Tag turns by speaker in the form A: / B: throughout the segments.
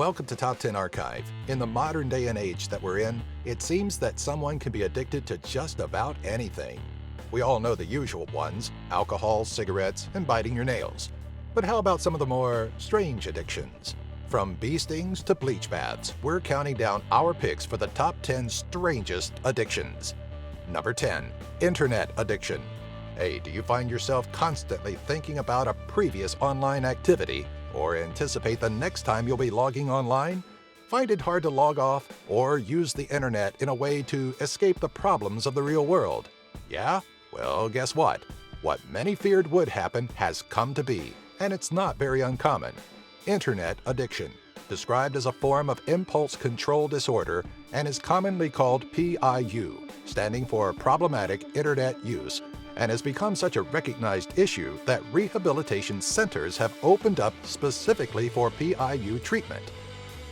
A: Welcome to Top 10 Archive. In the modern day and age that we're in, it seems that someone can be addicted to just about anything. We all know the usual ones: alcohol, cigarettes, and biting your nails. But how about some of the more strange addictions? From bee stings to bleach baths, we're counting down our picks for the top 10 strangest addictions. Number 10. Internet addiction. Hey, do you find yourself constantly thinking about a previous online activity or anticipate the next time you'll be logging online? Find it hard to log off or use the internet in a way to escape the problems of the real world? Yeah? Well, guess what? What many feared would happen has come to be, and it's not very uncommon. Internet addiction, described as a form of impulse control disorder and is commonly called PIU, standing for problematic internet use, and has become such a recognized issue that rehabilitation centers have opened up specifically for PIU treatment.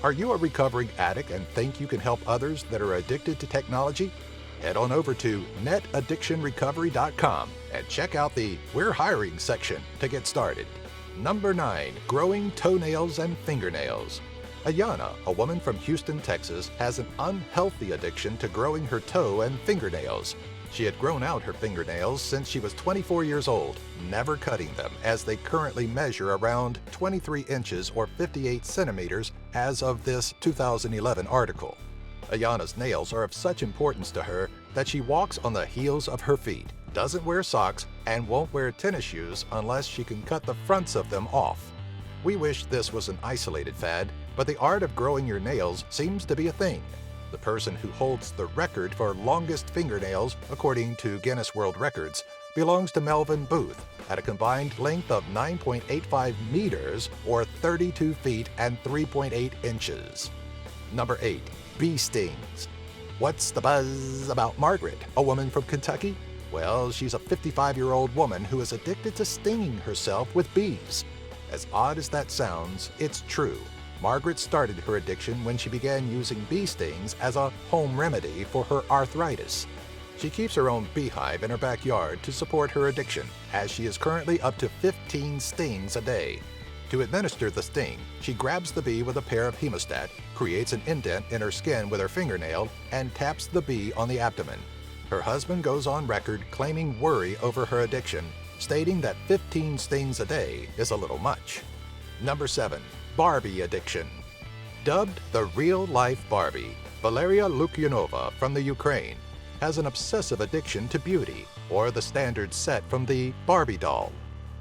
A: Are you a recovering addict and think you can help others that are addicted to technology? Head on over to netaddictionrecovery.com and check out the We're Hiring section to get started. Number 9. Growing toenails and fingernails. Ayana, a woman from Houston, Texas, has an unhealthy addiction to growing her toe and fingernails. She had grown out her fingernails since she was 24 years old, never cutting them, as they currently measure around 23 inches or 58 centimeters as of this 2011 article. Ayana's nails are of such importance to her that she walks on the heels of her feet, doesn't wear socks, and won't wear tennis shoes unless she can cut the fronts of them off. We wish this was an isolated fad, but the art of growing your nails seems to be a thing. The person who holds the record for longest fingernails, according to Guinness World Records, belongs to Melvin Booth at a combined length of 9.85 meters or 32 feet and 3.8 inches. Number 8. Bee stings. What's the buzz about Margaret, a woman from Kentucky? Well, she's a 55-year-old woman who is addicted to stinging herself with bees. As odd as that sounds, it's true. Margaret started her addiction when she began using bee stings as a home remedy for her arthritis. She keeps her own beehive in her backyard to support her addiction, as she is currently up to 15 stings a day. To administer the sting, she grabs the bee with a pair of hemostat, creates an indent in her skin with her fingernail, and taps the bee on the abdomen. Her husband goes on record claiming worry over her addiction, stating that 15 stings a day is a little much. Number 7. Barbie addiction. Dubbed the real-life Barbie, Valeria Lukyanova from the Ukraine has an obsessive addiction to beauty, or the standards set from the Barbie doll.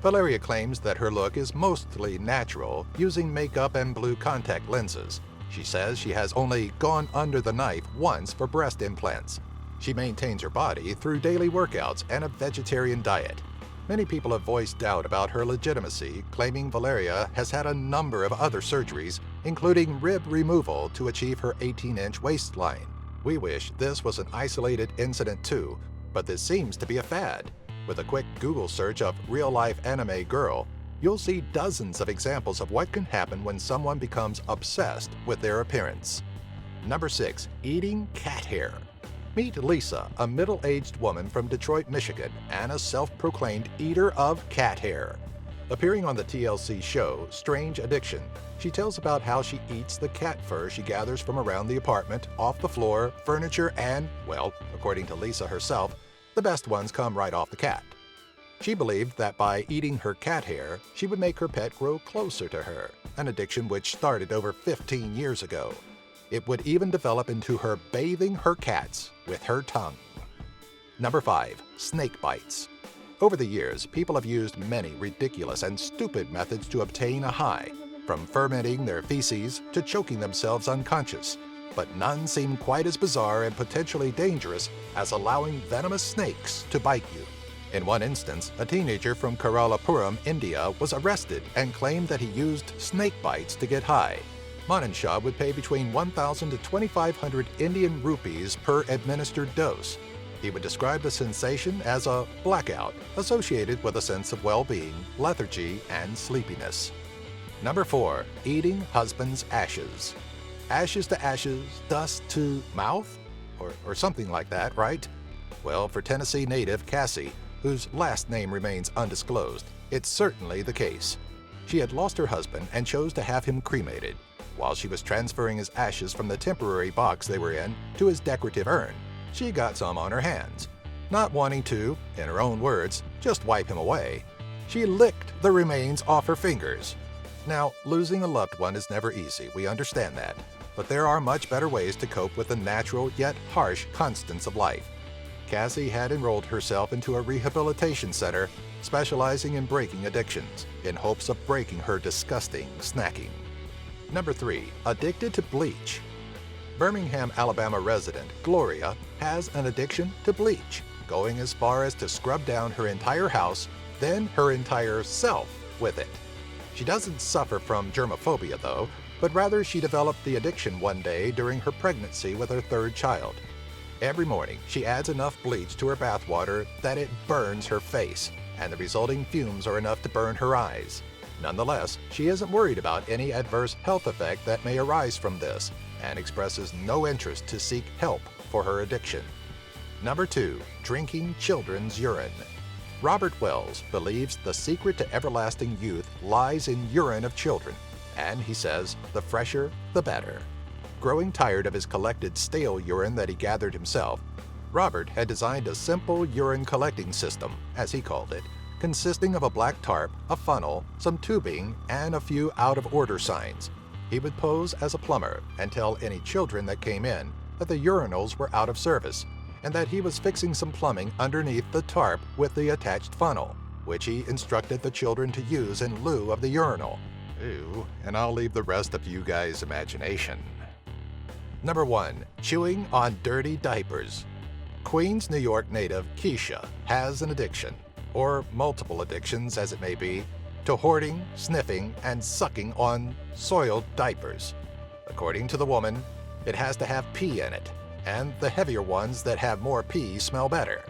A: Valeria claims that her look is mostly natural, using makeup and blue contact lenses. She says she has only gone under the knife once for breast implants. She maintains her body through daily workouts and a vegetarian diet. Many people have voiced doubt about her legitimacy, claiming Valeria has had a number of other surgeries, including rib removal to achieve her 18-inch waistline. We wish this was an isolated incident too, but this seems to be a fad. With a quick Google search of real-life anime girl, you'll see dozens of examples of what can happen when someone becomes obsessed with their appearance. Number 6. Eating cat hair. Meet Lisa, a middle-aged woman from Detroit, Michigan, and a self-proclaimed eater of cat hair. Appearing on the TLC show Strange Addiction, she tells about how she eats the cat fur she gathers from around the apartment, off the floor, furniture, and, well, according to Lisa herself, the best ones come right off the cat. She believed that by eating her cat hair, she would make her pet grow closer to her, an addiction which started over 15 years ago. It would even develop into her bathing her cats with her tongue. Number 5. Snake bites. Over the years, people have used many ridiculous and stupid methods to obtain a high, from fermenting their feces to choking themselves unconscious. But none seem quite as bizarre and potentially dangerous as allowing venomous snakes to bite you. In one instance, a teenager from Keralapuram, India, was arrested and claimed that he used snake bites to get high. Manan Shah would pay between 1,000 to 2,500 Indian rupees per administered dose. He would describe the sensation as a blackout, associated with a sense of well-being, lethargy, and sleepiness. Number 4. Eating husband's ashes. Ashes to ashes, dust to mouth? Or something like that, right? Well, for Tennessee native Cassie, whose last name remains undisclosed, it's certainly the case. She had lost her husband and chose to have him cremated. while she was transferring his ashes from the temporary box they were in to his decorative urn. She got some on her hands. Not wanting to, in her own words, just wipe him away, she licked the remains off her fingers. Now, losing a loved one is never easy, we understand that. But there are much better ways to cope with the natural yet harsh constants of life. Cassie had enrolled herself into a rehabilitation center specializing in breaking addictions, in hopes of breaking her disgusting snacking. Number 3. Addicted to bleach. Birmingham, Alabama resident Gloria has an addiction to bleach, going as far as to scrub down her entire house, then her entire self with it. She doesn't suffer from germophobia though, but rather she developed the addiction one day during her pregnancy with her third child. Every morning, she adds enough bleach to her bathwater that it burns her face, and the resulting fumes are enough to burn her eyes. Nonetheless, she isn't worried about any adverse health effect that may arise from this, and expresses no interest to seek help for her addiction. Number 2. Drinking children's urine. Robert Wells believes the secret to everlasting youth lies in urine of children, and he says the fresher, the better. Growing tired of his collected stale urine that he gathered himself, Robert had designed a simple urine collecting system, as he called it, consisting of a black tarp, a funnel, some tubing, and a few out-of-order signs. He would pose as a plumber and tell any children that came in that the urinals were out of service, and that he was fixing some plumbing underneath the tarp with the attached funnel, which he instructed the children to use in lieu of the urinal. Ew, and I'll leave the rest up to you guys' imagination. Number 1. Chewing on dirty diapers. Queens, New York native Keisha has an addiction, or multiple addictions as it may be, to hoarding, sniffing, and sucking on soiled diapers. According to the woman, it has to have pee in it, and the heavier ones that have more pee smell better.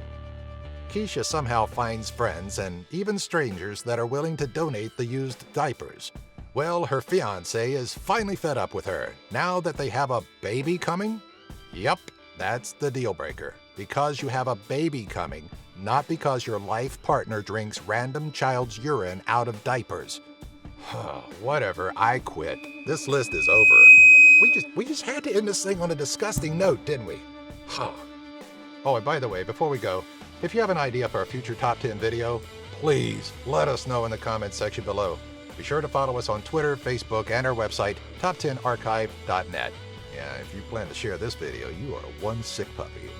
A: Keisha somehow finds friends and even strangers that are willing to donate the used diapers. Well, her fiancé is finally fed up with her now that they have a baby coming. Yup, that's the deal breaker. Because you have a baby coming, not because your life partner drinks random child's urine out of diapers. Whatever, I quit. This list is over. We just had to end this thing on a disgusting note, didn't we? Oh, and by the way, before we go, if you have an idea for a future Top 10 video, please let us know in the comments section below. Be sure to follow us on Twitter, Facebook, and our website, top10archive.net. Yeah, if you plan to share this video, you are one sick puppy.